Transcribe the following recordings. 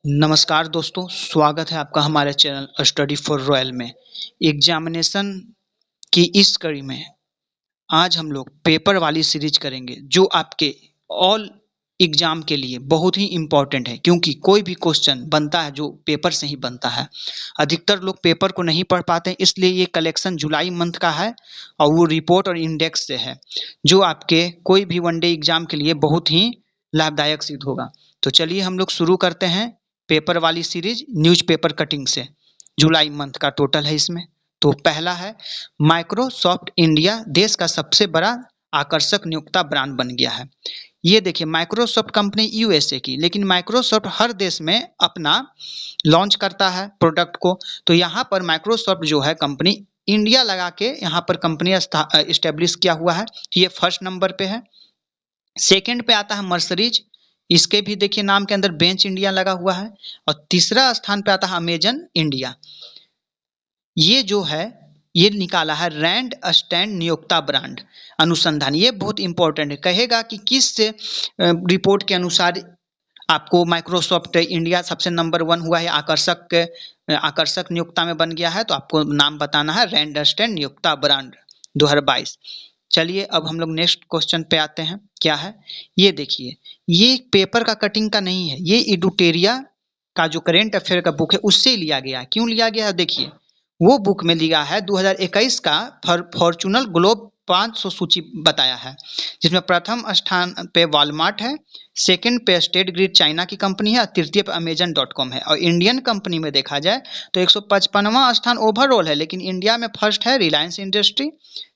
नमस्कार दोस्तों, स्वागत है आपका हमारे चैनल स्टडी फॉर रॉयल में। एग्जामिनेशन की इस कड़ी में आज हम लोग पेपर वाली सीरीज करेंगे जो आपके ऑल एग्जाम के लिए बहुत ही इम्पोर्टेंट है, क्योंकि कोई भी क्वेश्चन बनता है जो पेपर से ही बनता है। अधिकतर लोग पेपर को नहीं पढ़ पाते हैं, इसलिए ये कलेक्शन जुलाई मंथ का है और वो रिपोर्ट और इंडेक्स से है, जो आपके कोई भी वनडे एग्जाम के लिए बहुत ही लाभदायक सिद्ध होगा। तो चलिए हम लोग शुरू करते हैं पेपर वाली सीरीज न्यूज़पेपर कटिंग से। जुलाई मंथ का टोटल है इसमें। तो पहला है, माइक्रोसॉफ्ट इंडिया देश का सबसे बड़ा आकर्षक नियोक्ता ब्रांड बन गया है। ये देखिए, माइक्रोसॉफ्ट कंपनी यूएसए की, लेकिन माइक्रोसॉफ्ट हर देश में अपना लॉन्च करता है प्रोडक्ट को। तो यहाँ पर माइक्रोसॉफ्ट जो है कंपनी इंडिया लगा के यहाँ पर कंपनी इस्टेब्लिश किया हुआ है। तो ये फर्स्ट नंबर पे है। सेकंड पे आता है मर्सरीज, इसके भी देखिए नाम के अंदर बेंच इंडिया लगा हुआ है। और तीसरा स्थान पे आता है अमेजन इंडिया। ये जो है ये निकाला है रैंड स्टैंड नियोक्ता ब्रांड अनुसंधान। ये बहुत इंपॉर्टेंट है, कहेगा कि किस रिपोर्ट के अनुसार आपको माइक्रोसॉफ्ट इंडिया सबसे नंबर 1 हुआ है, आकर्षक नियोक्ता में बन गया है। तो आपको नाम बताना है रैंड स्टैंड नियोक्ता ब्रांड 2022। चलिए अब हम लोग नेक्स्ट क्वेश्चन पे आते हैं। क्या है ये देखिए, ये पेपर का कटिंग का नहीं है, ये एडुटेरिया का जो करेंट अफेयर का बुक है उससे लिया गया है। क्यों लिया गया है देखिए, वो बुक में लिया है 2021 का फॉर्चूनल ग्लोब 500 सूची बताया है, जिसमें प्रथम स्थान पे वॉलमार्ट है, सेकंड पे स्टेट ग्रिड चाइना की कंपनी है और तृतीय पे अमेजन.com है। और इंडियन कंपनी में देखा जाए तो 155वां स्थान ओवरऑल है, लेकिन इंडिया में फर्स्ट है रिलायंस इंडस्ट्री,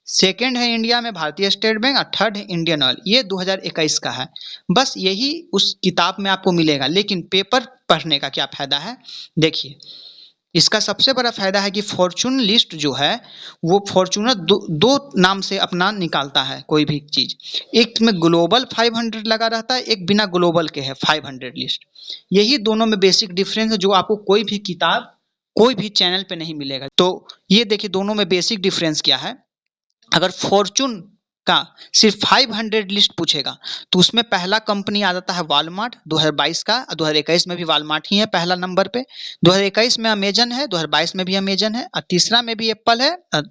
सेकंड है इंडिया में भारतीय स्टेट बैंक और थर्ड है इंडियन ऑयल। ये 2021 का है। बस यही उस किताब में आपको मिलेगा, लेकिन पेपर पढ़ने का क्या फायदा है देखिए। इसका सबसे बड़ा फायदा है कि फॉर्चून लिस्ट जो है वो फॉर्चूनर दो नाम से अपना निकालता है कोई भी चीज। एक में ग्लोबल 500 लगा रहता है, एक बिना ग्लोबल के है 500 लिस्ट। यही दोनों में बेसिक डिफरेंस है जो आपको कोई भी किताब कोई भी चैनल पे नहीं मिलेगा। तो ये देखिए दोनों में बेसिक डिफरेंस क्या है। अगर फॉर्चून का सिर्फ 500 लिस्ट पूछेगा तो उसमें पहला कंपनी आ जाता है वॉलमार्ट 2022 का। 2021 में भी वॉलमार्ट ही है पहला नंबर पे, 2021 में अमेजन है, 2022 में भी अमेजन है और तीसरा में भी एप्पल है।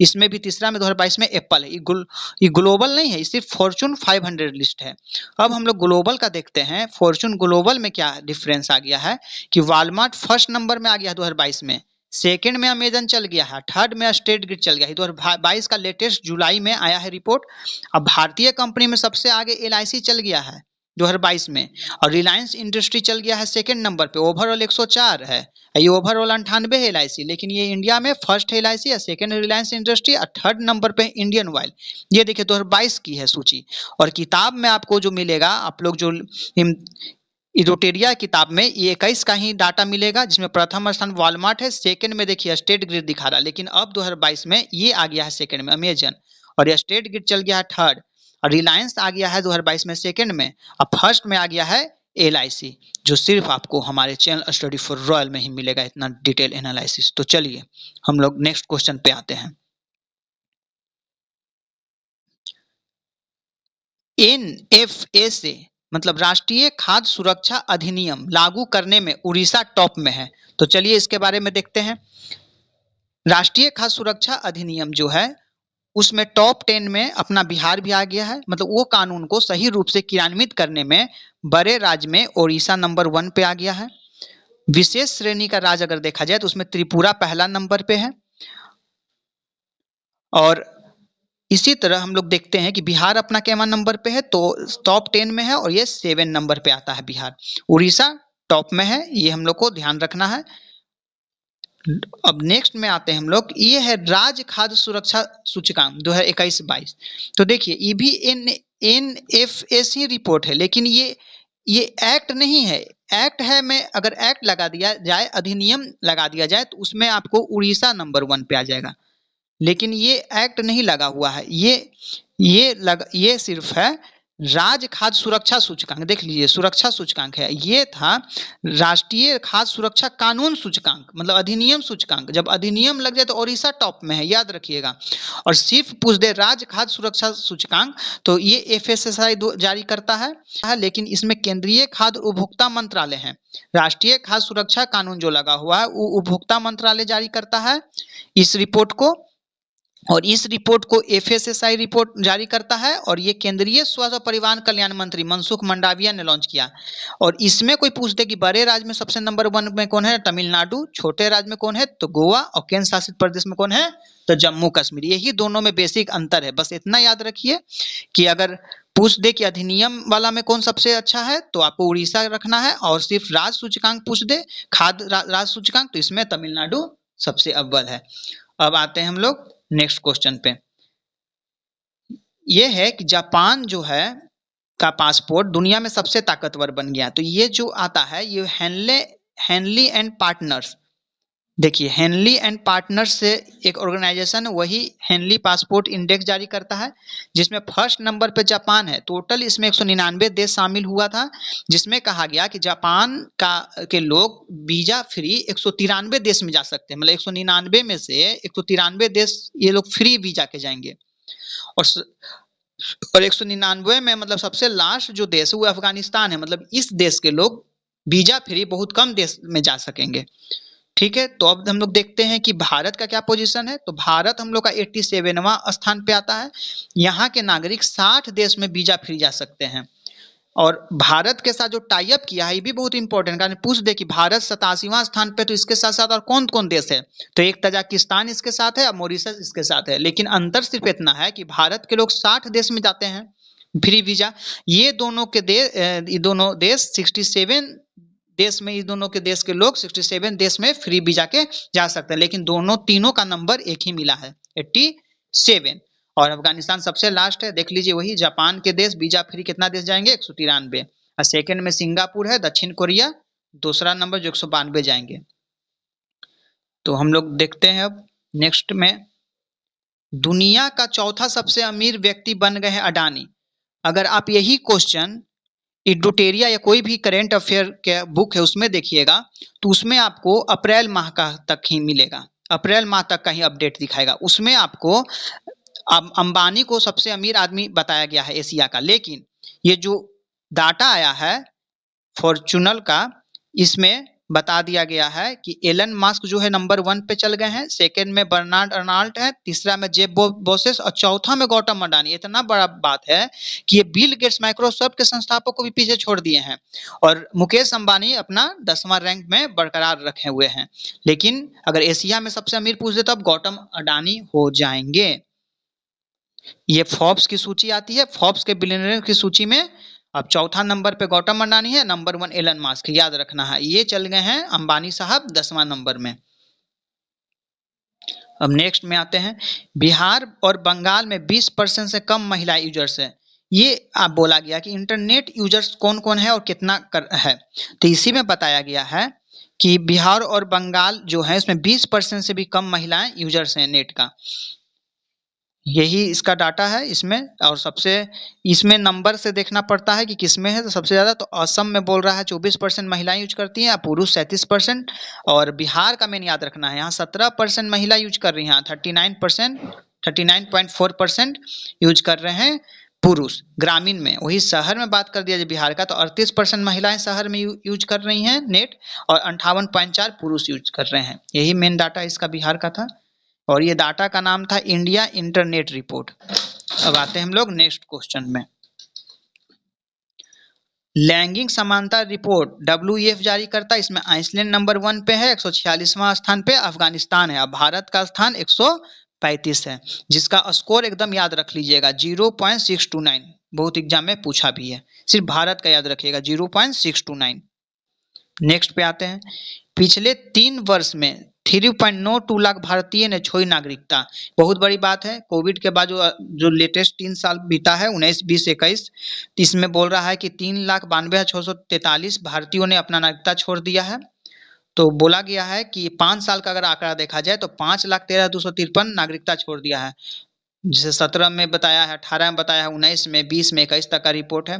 इसमें भी तीसरा में 2022 में एप्पल है। ये ग्लोबल नहीं है, ये सिर्फ फॉर्चून 500 लिस्ट है। अब हम लोग ग्लोबल का देखते हैं। फॉर्चून ग्लोबल में क्या डिफरेंस आ गया है कि वॉलमार्ट फर्स्ट नंबर में आ गया है 2022 में, सेकंड में अमेजन चल गया है, थर्ड में स्टेट ग्रिड चल गया है। 2022 का लेटेस्ट जुलाई में आया है रिपोर्ट। अब भारतीय कंपनी में सबसे आगे एलआईसी चल गया है 2022 में, और रिलायंस इंडस्ट्री चल गया है सेकंड नंबर पे। ओवरऑल 104 है, ये ओवरऑल 98 है एलआईसी, लेकिन ये इंडिया में फर्स्ट है एलआईसी और सेकंड रिलायंस इंडस्ट्री और थर्ड नंबर पे इंडियन ऑयल। ये देखिए 2022 की है सूची। और किताब में आपको जो मिलेगा, आप लोग जो इडोटेरिया किताब में ये 21 का ही डाटा मिलेगा, जिसमें प्रथम स्थान वॉलमार्ट है, सेकंड में देखिए स्टेट ग्रिड दिखा रहा है। लेकिन अब 2022 में ये आ गया है सेकंड में अमेजन, और ये स्टेट ग्रिड चल गया है थर्ड, और रिलायंस आ गया है 2022 में सेकंड में, और फर्स्ट में आ गया है एलआईसी, जो सिर्फ आपको हमारे चैनल स्टडी फॉर रॉयल में ही मिलेगा इतना डिटेल एनालिसिस। तो चलिए हम लोग नेक्स्ट क्वेश्चन पे आते हैं। एनएफएसए मतलब राष्ट्रीय खाद्य सुरक्षा अधिनियम लागू करने में उड़ीसा टॉप में है। तो चलिए इसके बारे में देखते हैं। राष्ट्रीय खाद्य सुरक्षा अधिनियम जो है उसमें टॉप 10 में अपना बिहार भी आ गया है। मतलब वो कानून को सही रूप से क्रियान्वित करने में बड़े राज्य में उड़ीसा नंबर 1 पे आ गया है। विशेष श्रेणी का राज्य अगर देखा जाए तो उसमें त्रिपुरा पहला नंबर पे है। और इसी तरह हम लोग देखते हैं कि बिहार अपना केवल नंबर पे है, तो टॉप 10 में है और ये 7 नंबर पे आता है बिहार। उड़ीसा टॉप में है, ये हम लोग को ध्यान रखना है। अब नेक्स्ट में आते हैं हम लोग, ये है राज्य खाद्य सुरक्षा सूचकांक 2021-22। तो देखिए ये भी एनएफएससी रिपोर्ट है, लेकिन ये एक्ट नहीं है। एक्ट है में अगर एक्ट लगा दिया जाए, अधिनियम लगा दिया जाए, तो उसमें आपको उड़ीसा नंबर 1 पे आ जाएगा। लेकिन ये एक्ट नहीं लगा हुआ है, ये सिर्फ है राज्य खाद्य सुरक्षा सूचकांक, देख लीजिए सुरक्षा सूचकांक है, ये था राष्ट्रीय खाद्य सुरक्षा कानून सूचकांक, मतलब अधिनियम सूचकांक। जब अधिनियम लग जाए तो ओडिशा टॉप में है, याद रखिएगा। और सिर्फ पूछ दे राज्य खाद्य सुरक्षा सूचकांक, तो ये एफएसएसआई जारी करता है, लेकिन इसमें केंद्रीय खाद्य उपभोक्ता मंत्रालय है। राष्ट्रीय खाद्य सुरक्षा कानून जो लगा हुआ है वो उपभोक्ता मंत्रालय जारी करता है इस रिपोर्ट को, और इस रिपोर्ट को एफएसएसआई रिपोर्ट जारी करता है, और ये केंद्रीय स्वास्थ्य और परिवार कल्याण मंत्री मनसुख मंडाविया ने लॉन्च किया। और इसमें कोई पूछते कि बड़े राज्य में सबसे नंबर 1 में कौन है, तमिलनाडु, छोटे राज्य में कौन है तो गोवा, और केंद्र शासित प्रदेश में कौन है तो जम्मू कश्मीर। यही दोनों में बेसिक अंतर है, बस इतना याद रखिए कि अगर पूछ दे कि अधिनियम वाला में कौन सबसे अच्छा है तो आपको उड़ीसा रखना है, और सिर्फ राज्य सूचकांक पूछ दे खाद्य राज्य सूचकांक तो इसमें तमिलनाडु सबसे अव्वल है। अब आते हैं हम लोग नेक्स्ट क्वेश्चन पे। ये है कि जापान जो है का पासपोर्ट दुनिया में सबसे ताकतवर बन गया। तो ये जो आता है ये हेनली एंड पार्टनर्स, देखिए हेनली एंड पार्टनर्स से एक ऑर्गेनाइजेशन, वही हेनली पासपोर्ट इंडेक्स जारी करता है, जिसमें फर्स्ट नंबर पे जापान है। टोटल इसमें 199 देश शामिल हुआ था, जिसमें कहा गया कि जापान के लोग वीजा फ्री 193 देश में जा सकते हैं, मतलब 199 में से 193 देश ये लोग फ्री वीजा के जाएंगे। और 199 में मतलब सबसे लास्ट जो देश है वो अफगानिस्तान है, मतलब इस देश के लोग वीजा फ्री बहुत कम देश में जा सकेंगे। ठीक है, तो अब हम लोग देखते हैं कि भारत का क्या पोजीशन है। तो भारत हम लोग का 87वां स्थान पे आता है। यहाँ के नागरिक 60 देश में वीजा फ्री जा सकते हैं। और भारत के साथ जो टाई अप किया है ये भी बहुत इंपॉर्टेंट, कारण पूछ दे कि भारत 87वां स्थान पे, तो इसके साथ साथ और कौन कौन देश है, तो एक तजाकिस्तान इसके साथ है और मॉरिशस इसके साथ है। लेकिन अंतर सिर्फ इतना है कि भारत के लोग 60 देश में जाते हैं फ्री वीजा, ये दोनों देश 67 देश में, इस दोनों के देश के लोग 67 देश में फ्री वीजा के जा सकते हैं। लेकिन तीनों का नंबर एक ही मिला है 87, और अफगानिस्तान सबसे लास्ट है। देख लीजिए वही जापान के देश वीजा फ्री कितना देश जाएंगे 193, और सेकंड में सिंगापुर है, दक्षिण कोरिया दूसरा नंबर जो 192 जाएंगे। तो हम लोग देखते हैं अब नेक्स्ट में, दुनिया का चौथा सबसे अमीर व्यक्ति बन गए हैं अडानी। अगर आप यही क्वेश्चन इडोटेरिया या कोई भी करेंट अफेयर के बुक है उसमें देखिएगा तो उसमें आपको अप्रैल माह का तक ही मिलेगा, अप्रैल माह तक का ही अपडेट दिखाएगा। उसमें आपको अंबानी को सबसे अमीर आदमी बताया गया है एशिया का, लेकिन ये जो डाटा आया है फॉर्चूनल का, इसमें बता दिया गया है कि एलन मस्क जो है नंबर 1 पे चल गए हैं, सेकंड में बर्नार्ड अर्नाल्ड है, तीसरा में जेफ बेजोस और चौथा में गौतम अडानी। इतना बड़ा बात है कि ये बिल गेट्स माइक्रोसॉफ्ट के संस्थापक को भी पीछे छोड़ दिए हैं, और मुकेश अंबानी अपना 10वां रैंक में बरकरार रखे हुए हैं। लेकिन अगर एशिया में सबसे अमीर पूछ दे तो अब गौतम अडानी हो जाएंगे। ये फोर्ब्स की सूची आती है, फोर्ब्स के बिलियनियर की सूची में अब चौथा नंबर पे गौतम अडानी है, नंबर 1 एलन मस्क, याद रखना है। ये चल गए हैं अंबानी साहब 10वां नंबर में। अब नेक्स्ट में आते हैं, बिहार और बंगाल में 20% से कम महिला यूजर्स है। ये आप बोला गया कि इंटरनेट यूजर्स कौन कौन है और कितना है, तो इसी में बताया गया है कि बिहार और बंगाल जो है इसमें 20% से भी कम महिलाएं यूजर्स हैं नेट का, यही इसका डाटा है इसमें। और सबसे इसमें नंबर से देखना पड़ता है कि किसमें है, तो सबसे ज़्यादा तो असम में बोल रहा है 24% महिलाएं यूज करती हैं, पुरुष 37%। और बिहार का मेन याद रखना है, यहाँ 17% महिला यूज कर रही हैं, 39.4% यूज कर रहे हैं पुरुष ग्रामीण में। वही शहर में बात कर दिया जाए बिहार का तो 38% महिलाएं शहर में यूज कर रही हैं नेट, और 58.4 पुरुष यूज कर रहे हैं। यही मेन डाटा इसका बिहार का था, और ये डाटा का नाम था इंडिया इंटरनेट रिपोर्ट। अब आते हैं हम लोग नेक्स्ट क्वेश्चन में, लैंगिक समानता रिपोर्ट WEF जारी करता है। इसमें आइसलैंड नंबर 1 पे है, 146वां स्थान पे अफगानिस्तान है, अब भारत का स्थान 135 है, जिसका स्कोर एकदम याद रख लीजिएगा 0.629, बहुत एग्जाम में पूछा भी है, सिर्फ भारत का याद रखिएगा 0.629। नेक्स्ट पे आते हैं, पिछले 3 वर्ष में 3.92 लाख भारतीय ने छोड़ी नागरिकता। बहुत बड़ी बात है, कोविड के बाद जो लेटेस्ट 3 साल बीता है 19, 20, 21, इसमें बोल रहा है कि 3,92,643 भारतीयों ने अपना नागरिकता छोड़ दिया है। तो बोला गया है कि 5 साल का अगर आंकड़ा देखा जाए तो 5,13,253 नागरिकता छोड़ दिया है। जैसे 17 में बताया है, 18 में बताया है, 19 में, 20 में, 21 तक का रिपोर्ट है।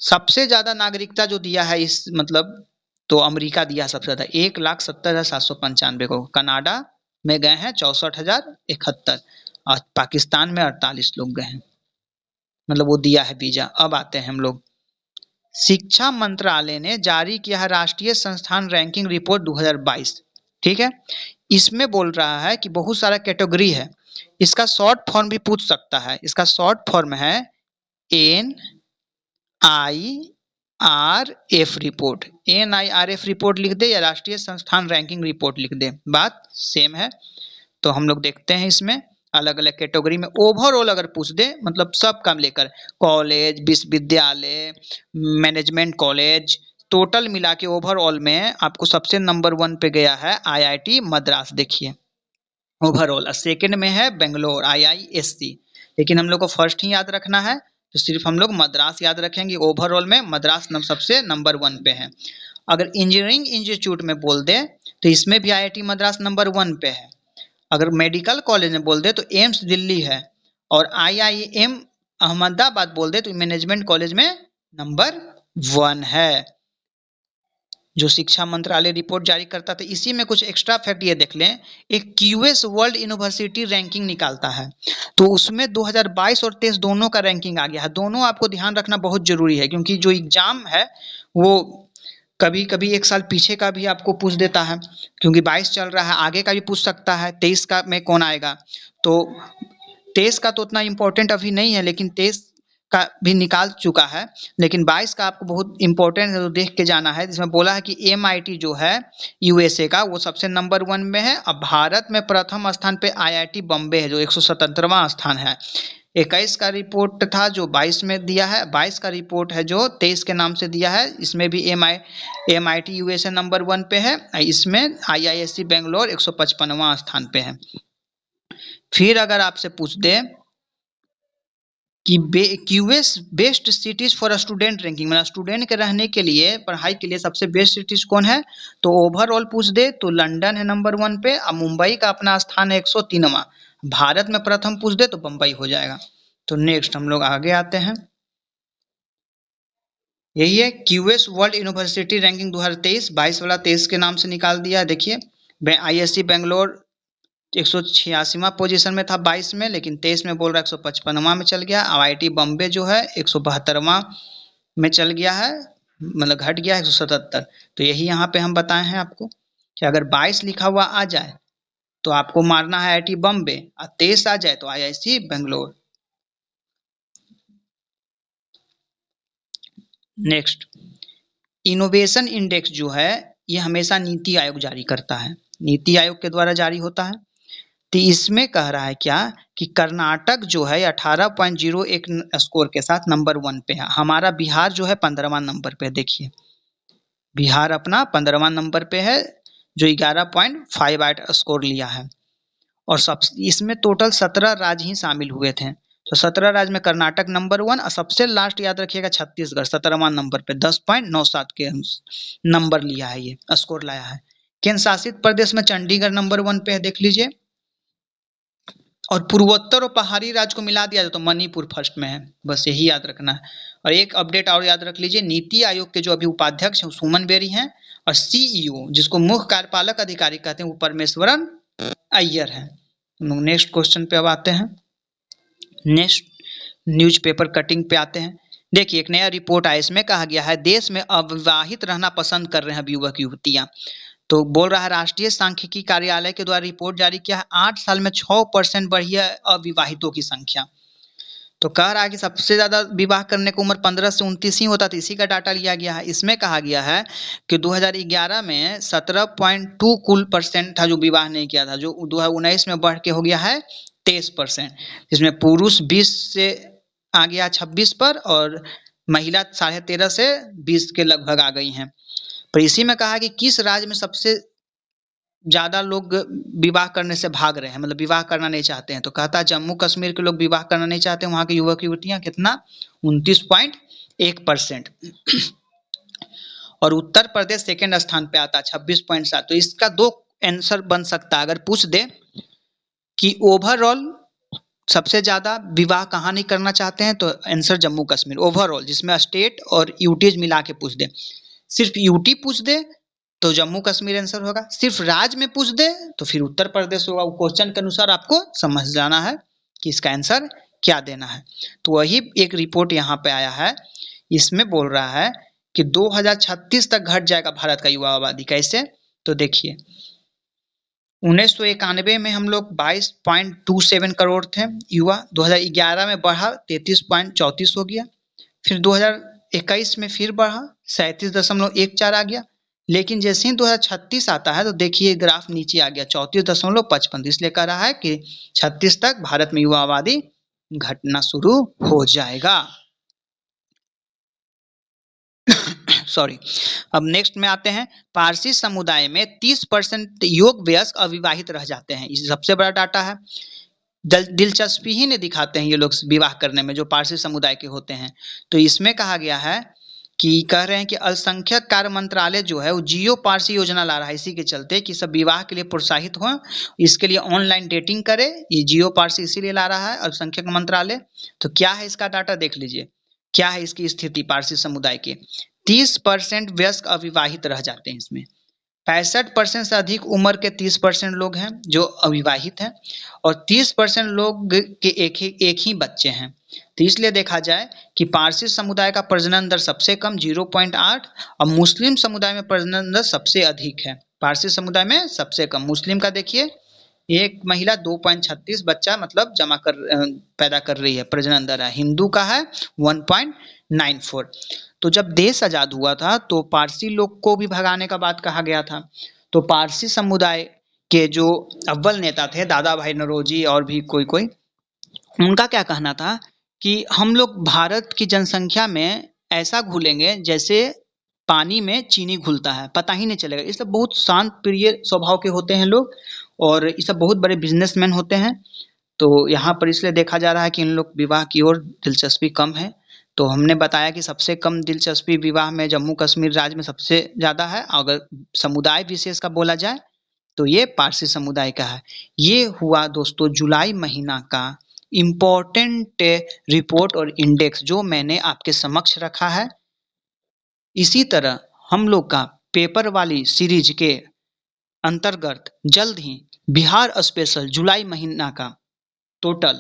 सबसे ज्यादा नागरिकता जो दिया है इस मतलब, तो अमेरिका दिया सबसे ज्यादा 1,70,795 को। कनाडा में गए हैं 64,071 और पाकिस्तान में 48 लोग गए हैं, मतलब वो दिया है वीजा। अब आते हैं हम लोग, शिक्षा मंत्रालय ने जारी किया है राष्ट्रीय संस्थान रैंकिंग रिपोर्ट 2022। ठीक है, इसमें बोल रहा है कि बहुत सारा कैटेगरी है, इसका शॉर्ट फॉर्म भी पूछ सकता है। इसका शॉर्ट फॉर्म है NIRF रिपोर्ट। NIRF रिपोर्ट लिख दे या राष्ट्रीय संस्थान रैंकिंग रिपोर्ट लिख दे, बात सेम है। तो हम लोग देखते हैं इसमें अलग अलग कैटेगरी में ओवरऑल अगर पूछ दे, मतलब सब काम लेकर, कॉलेज, विश्वविद्यालय, मैनेजमेंट कॉलेज, टोटल मिला के ओवरऑल में आपको सबसे नंबर 1 पे गया है IIT मद्रास। देखिए ओवरऑल, सेकंड में है बेंगलोर IISc, लेकिन हम लोग को फर्स्ट ही याद रखना है, तो सिर्फ हम लोग मद्रास याद रखेंगे। ओवरऑल में मद्रास सबसे नंबर 1 पे है। अगर इंजीनियरिंग इंस्टीट्यूट में बोल दे तो इसमें भी IIT मद्रास नंबर 1 पे है। अगर मेडिकल कॉलेज में बोल दे तो एम्स दिल्ली है, और IIM अहमदाबाद बोल दे तो मैनेजमेंट कॉलेज में नंबर 1 है, जो शिक्षा मंत्रालय रिपोर्ट जारी करता था। इसी में कुछ एक्स्ट्रा फैक्ट ये देख लें, एक क्यूएस वर्ल्ड यूनिवर्सिटी रैंकिंग निकालता है, तो उसमें 2022 और 23 दोनों का रैंकिंग आ गया है। दोनों आपको ध्यान रखना बहुत जरूरी है, क्योंकि जो एग्जाम है वो कभी कभी एक साल पीछे का भी आपको पूछ देता है, क्योंकि 22 चल रहा है, आगे का भी पूछ सकता है 23 का में कौन आएगा। तो 23 का तो उतना इम्पोर्टेंट अभी नहीं है, लेकिन 23 का भी निकाल चुका है, लेकिन 22 का आपको बहुत इंपॉर्टेंट है, तो देख के जाना है। जिसमें बोला है कि MIT जो है USA का, वो सबसे नंबर 1 में है। अब भारत में प्रथम स्थान पे IIT बॉम्बे है, जो 177वां स्थान है। 21 का रिपोर्ट था जो 22 में दिया है, 22 का रिपोर्ट है जो 23 के नाम से दिया है। इसमें भी MIT USA नंबर 1 पे है, इसमें IISc बेंगलोर 155वां स्थान पे है। फिर अगर आपसे पूछ दे कि QS best cities for student ranking, मतलब स्टूडेंट के रहने के लिए, पढ़ाई के लिए सबसे बेस्ट सिटीज कौन है, तो ओवरऑल पूछ दे तो लंदन है नंबर 1 पे, और मुंबई का अपना स्थान है 103वां। भारत में प्रथम पूछ दे तो बंबई हो जाएगा। तो नेक्स्ट हम लोग आगे आते हैं, यही है क्यूएस वर्ल्ड यूनिवर्सिटी रैंकिंग 2023। 22 वाला 23 के नाम से निकाल दिया। देखिए ISc बेंगलोर 186वां पोजीशन में था 22 में, लेकिन 23 में बोल रहा है 155वां में चल गया। IIT बॉम्बे जो है 172वां में चल गया है, मतलब घट गया है 177। तो यही यहाँ पे हम बताए हैं आपको कि अगर 22 लिखा हुआ आ जाए तो आपको मारना है IIT बॉम्बे, और 23 आ जाए तो IISc Bangalore. Next, innovation index जो है ये हमेशा नीति आयोग जारी करता है, नीति आयोग के द्वारा जारी होता है। तो इसमें कह रहा है क्या कि कर्नाटक जो है 18.01 स्कोर के साथ नंबर 1 पे है। हमारा बिहार जो है 15वां नंबर पे है। देखिए बिहार अपना 15वां नंबर पे है, जो 11.58 स्कोर लिया है। और सब इसमें टोटल 17 राज्य ही शामिल हुए थे, तो 17 राज्य में कर्नाटक नंबर 1, और सबसे लास्ट याद रखिएगा छत्तीसगढ़ 17वां नंबर पे 10.97 के नंबर लिया है, ये स्कोर लाया है। केंद्र शासित प्रदेश में चंडीगढ़ नंबर 1 पे है, देख लीजिए। और पूर्वोत्तर और पहाड़ी राज्य को मिला दिया जाए तो मणिपुर फर्स्ट में है, बस यही याद रखना है। और एक अपडेट और याद रख लीजिए, नीति आयोग के जो अभी उपाध्यक्ष हैं सुमन बेरी हैं, और CEO जिसको मुख्य कार्यपालक अधिकारी कहते हैं वो परमेश्वरन अय्यर है। नेक्स्ट क्वेश्चन पे अब आते हैं, नेक्स्ट न्यूज़पेपर कटिंग पे आते हैं। देखिए एक नया रिपोर्ट आया, इसमें कहा गया है देश में अविवाहित रहना पसंद कर रहे हैं युवक युवतियां। तो बोल रहा है राष्ट्रीय सांख्यिकी कार्यालय के द्वारा रिपोर्ट जारी किया है, 8 साल में 6% बढ़ी है अविवाहितों की संख्या। तो कह रहा है कि सबसे ज्यादा विवाह करने की उम्र 15 से 29 ही होता था, इसी का डाटा लिया गया है। इसमें कहा गया है कि 2011 में 17.2 कुल परसेंट था जो विवाह नहीं किया था, जो 2019 में बढ़ के हो गया है 23%, जिसमें पुरुष 20 से आ गया 26 पर, और महिला 13.5 से 20 के लगभग आ गई हैं। पर इसी में कहा कि किस राज्य में सबसे ज्यादा लोग विवाह करने से भाग रहे हैं, मतलब विवाह करना नहीं चाहते हैं, तो कहता है जम्मू कश्मीर के लोग विवाह करना नहीं चाहते हैं, वहां के युवक युवतियां कितना 29.1%। और उत्तर प्रदेश सेकेंड स्थान पे आता है 26.7। तो इसका दो आंसर बन सकता है, अगर पूछ दे कि ओवरऑल सबसे ज्यादा विवाह कहाँ नहीं करना चाहते हैं, तो आंसर जम्मू कश्मीर ओवरऑल, जिसमें स्टेट और यूटीज मिला के पूछ दे। सिर्फ यूटी पूछ दे तो जम्मू कश्मीर आंसर होगा, सिर्फ राज्य में पूछ दे तो फिर उत्तर प्रदेश होगा। वो क्वेश्चन के अनुसार आपको समझ जाना है कि इसका आंसर क्या देना है। तो वही एक रिपोर्ट यहाँ पे आया है, इसमें बोल रहा है कि 2036 तक घट जाएगा भारत का युवा आबादी। कैसे? तो देखिए 1991 में हम लोग 22.27 करोड़ थे युवा, 2011 में बढ़ा 33.34 हो गया, फिर 2021 में फिर बढ़ा 37.14 आ गया, लेकिन जैसे ही 2036 आता है तो देखिए ग्राफ नीचे आ गया 34.55। इसलिए कह रहा है कि 36 तक भारत में युवा आबादी घटना शुरू हो जाएगा। सॉरी। अब नेक्स्ट में आते हैं, पारसी समुदाय में 30% योग वयस्क अविवाहित रह जाते हैं। ये सबसे बड़ा डाटा है, दिलचस्पी ही नहीं दिखाते हैं ये लोग विवाह करने में, जो पारसी समुदाय के होते हैं। तो इसमें कहा गया है कि कह रहे हैं कि अल्पसंख्यक कार्य मंत्रालय जो है वो जियो पारसी योजना ला रहा है, इसी के चलते कि सब विवाह के लिए प्रोत्साहित हो, इसके लिए ऑनलाइन डेटिंग करे। ये जियो पारसी इसीलिए ला रहा है अल्पसंख्यक मंत्रालय। तो क्या है इसका डाटा देख लीजिए, क्या है इसकी स्थिति पारसी समुदाय की। 30% वयस्क अविवाहित रह जाते हैं इसमें, 65% से अधिक उम्र के 30% लोग हैं जो अविवाहित हैं, और 30% लोग के एक ही बच्चे हैं। तो इसलिए देखा जाए कि पारसी समुदाय का प्रजनन दर सबसे कम 0.8, और मुस्लिम समुदाय में प्रजनन दर सबसे अधिक है। पारसी समुदाय में सबसे कम, मुस्लिम का देखिए एक महिला 2.36 बच्चा मतलब पैदा कर रही है, प्रजनन दर है। हिंदू का है 1.94। तो जब देश आजाद हुआ था तो पारसी लोग को भी भगाने का बात कहा गया था। तो पारसी समुदाय के जो अव्वल नेता थे दादा भाई नौरोजी और भी कोई कोई, उनका क्या कहना था कि हम लोग भारत की जनसंख्या में ऐसा घुलेंगे जैसे पानी में चीनी घुलता है, पता ही नहीं चलेगा। ये सब बहुत शांत प्रिय स्वभाव के होते हैं लोग, और ये सब बहुत बड़े बिजनेसमैन होते हैं। तो यहाँ पर इसलिए देखा जा रहा है कि इन लोग विवाह की ओर दिलचस्पी कम है। तो हमने बताया कि सबसे कम दिलचस्पी विवाह में जम्मू कश्मीर राज्य में सबसे ज़्यादा है। अगर समुदाय विशेष का बोला जाए तो ये पारसी समुदाय का है। ये हुआ दोस्तों जुलाई महीना का इम्पोर्टेंट रिपोर्ट और इंडेक्स जो मैंने आपके समक्ष रखा है। इसी तरह हम लोग का पेपर वाली सीरीज के अंतर्गत जल्द ही बिहार स्पेशल जुलाई महीना का टोटल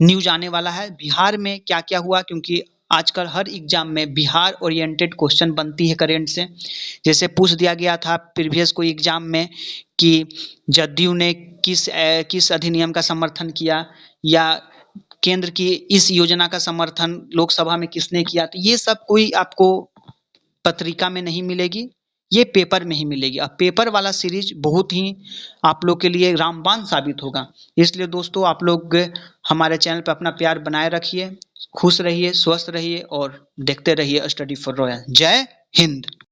न्यूज आने वाला है। बिहार में क्या क्या हुआ, क्योंकि आजकल हर एग्जाम में बिहार ओरिएंटेड क्वेश्चन बनती है करेंट से। जैसे पूछ दिया गया था प्रीवियस कोई एग्जाम में कि जदयू ने किस अधिनियम का समर्थन किया, या केंद्र की इस योजना का समर्थन लोकसभा में किसने किया। तो ये सब कोई आपको पत्रिका में नहीं मिलेगी, ये पेपर में ही मिलेगी। अब पेपर वाला सीरीज बहुत ही आप लोग के लिए रामबाण साबित होगा। इसलिए दोस्तों आप लोग हमारे चैनल पर अपना प्यार बनाए रखिए, खुश रहिए, स्वस्थ रहिए और देखते रहिए स्टडी फॉर रॉयल। जय हिंद।